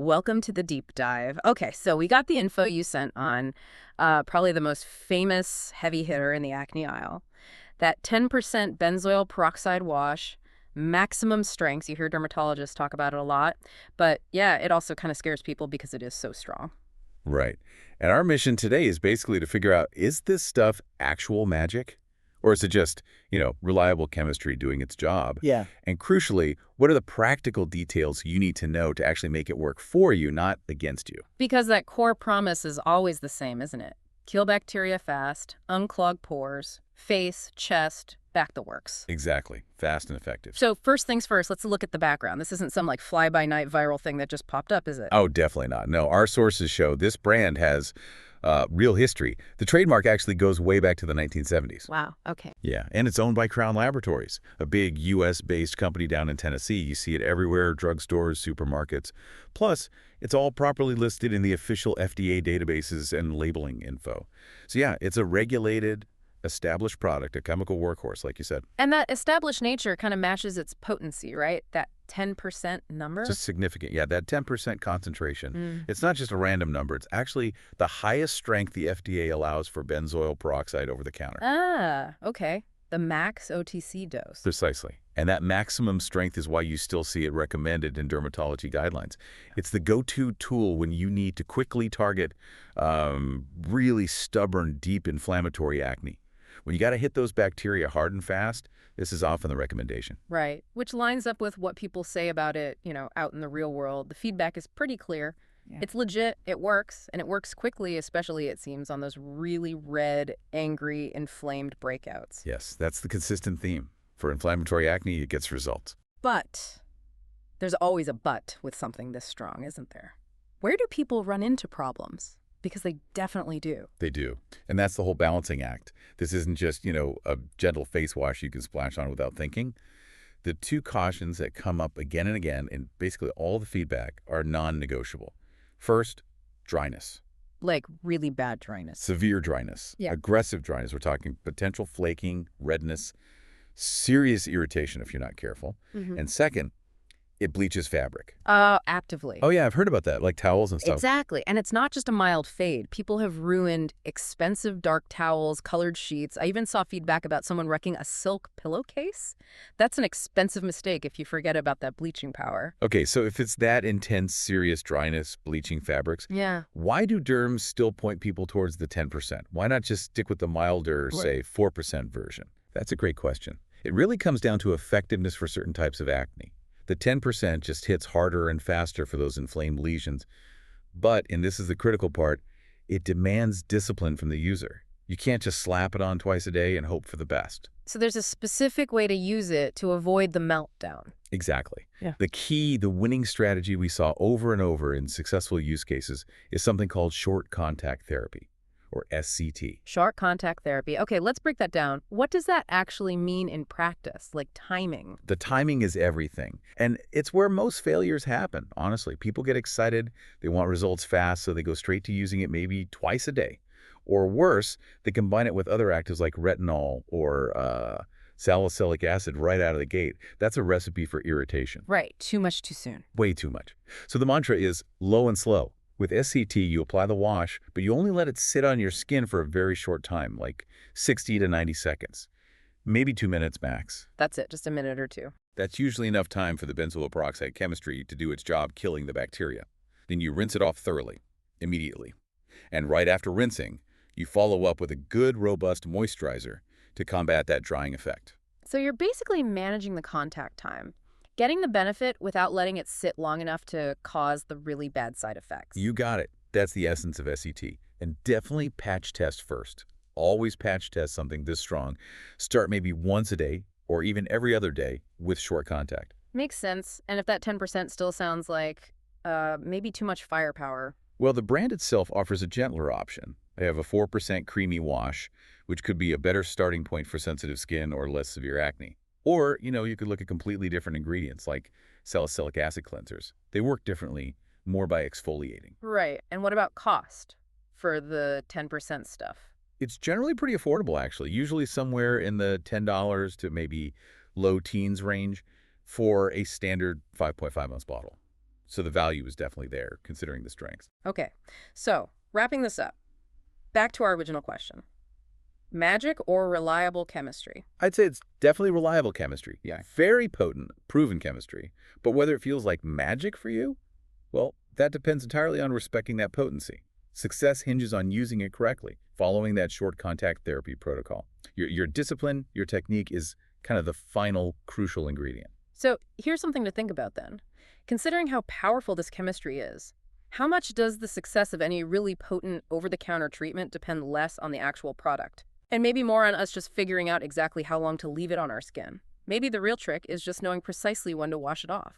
Welcome to the deep dive. Okay, so we got the info you sent on probably the most famous heavy hitter in the acne aisle. That 10% benzoyl peroxide wash, maximum strengths. You hear dermatologists talk about it a lot. But yeah, it also kind of scares people because it is so strong. Right. And our mission today is basically to figure out, is this stuff actual magic? Or is it just, reliable chemistry doing its job? Yeah. And crucially, what are the practical details you need to know to actually make it work for you, not against you? Because that core promise is always the same, isn't it? Kill bacteria fast, unclog pores, face, chest, back the works. Exactly. Fast and effective. So first things first, let's look at the background. This isn't some like fly-by-night viral thing that just popped up, is it? Oh, definitely not. No, our sources show this brand has real history. The trademark actually goes way back to the 1970s. Wow, okay. Yeah, and it's owned by Crown Laboratories, a big U.S.-based company down in Tennessee. You see it everywhere, drugstores, supermarkets. Plus, it's all properly listed in the official FDA databases and labeling info. So yeah, it's a regulated, established product, a chemical workhorse, like you said. And that established nature kind of matches its potency, right? That 10% number? It's significant. Yeah, that 10% concentration. Mm. It's not just a random number. It's actually the highest strength the FDA allows for benzoyl peroxide over the counter. Ah, okay. The max OTC dose. Precisely. And that maximum strength is why you still see it recommended in dermatology guidelines. It's the go-to tool when you need to quickly target really stubborn, deep inflammatory acne. When you got to hit those bacteria hard and fast, this is often the recommendation. Right, which lines up with what people say about it, out in the real world. The feedback is pretty clear. Yeah. It's legit, it works, and it works quickly, especially, it seems, on those really red, angry, inflamed breakouts. Yes, that's the consistent theme. For inflammatory acne, it gets results. But there's always a but with something this strong, isn't there? Where do people run into problems? Because they definitely do. They do. And that's the whole balancing act. This isn't just, a gentle face wash you can splash on without thinking. The two cautions that come up again and again in basically all the feedback are non-negotiable. First, dryness. Like really bad dryness. Severe dryness. Yeah. Aggressive dryness. We're talking potential flaking, redness, serious irritation if you're not careful. Mm-hmm. And second, it bleaches fabric. Actively. Oh, yeah, I've heard about that, like towels and stuff. Exactly. And it's not just a mild fade. People have ruined expensive dark towels, colored sheets. I even saw feedback about someone wrecking a silk pillowcase. That's an expensive mistake if you forget about that bleaching power. Okay, so if it's that intense, serious dryness, bleaching fabrics, Yeah. why do derms still point people towards the 10%? Why not just stick with the milder, say, 4% version? That's a great question. It really comes down to effectiveness for certain types of acne. The 10% just hits harder and faster for those inflamed lesions. But, and this is the critical part, it demands discipline from the user. You can't just slap it on twice a day and hope for the best. So there's a specific way to use it to avoid the meltdown. Exactly. Yeah. The key, the winning strategy we saw over and over in successful use cases is something called short contact therapy, or SCT. Short contact therapy. Okay, let's break that down. What does that actually mean in practice, like timing? The timing is everything. And it's where most failures happen, honestly. People get excited, they want results fast, so they go straight to using it maybe twice a day. Or worse, they combine it with other actives like retinol or salicylic acid right out of the gate. That's a recipe for irritation. Right, too much too soon. Way too much. So the mantra is low and slow. With SCT, you apply the wash, but you only let it sit on your skin for a very short time, like 60 to 90 seconds. Maybe 2 minutes max. That's it, just a minute or two. That's usually enough time for the benzoyl peroxide chemistry to do its job killing the bacteria. Then you rinse it off thoroughly, immediately. And right after rinsing, you follow up with a good, robust moisturizer to combat that drying effect. So you're basically managing the contact time, getting the benefit without letting it sit long enough to cause the really bad side effects. You got it. That's the essence of SCT. And definitely patch test first. Always patch test something this strong. Start maybe once a day or even every other day with short contact. Makes sense. And if that 10% still sounds like maybe too much firepower. Well, the brand itself offers a gentler option. They have a 4% creamy wash, which could be a better starting point for sensitive skin or less severe acne. Or, you could look at completely different ingredients like salicylic acid cleansers. They work differently, more by exfoliating. Right. And what about cost for the 10% stuff? It's generally pretty affordable, actually, usually somewhere in the $10 to maybe low teens range for a standard 5.5 ounce bottle. So the value is definitely there, considering the strengths. Okay, so wrapping this up, back to our original question. Magic or reliable chemistry? I'd say it's definitely reliable chemistry. Yeah. Very potent, proven chemistry. But whether it feels like magic for you, well, that depends entirely on respecting that potency. Success hinges on using it correctly, following that short contact therapy protocol. Your discipline, your technique is kind of the final crucial ingredient. So here's something to think about then. Considering how powerful this chemistry is, how much does the success of any really potent over-the-counter treatment depend less on the actual product? And maybe more on us just figuring out exactly how long to leave it on our skin. Maybe the real trick is just knowing precisely when to wash it off.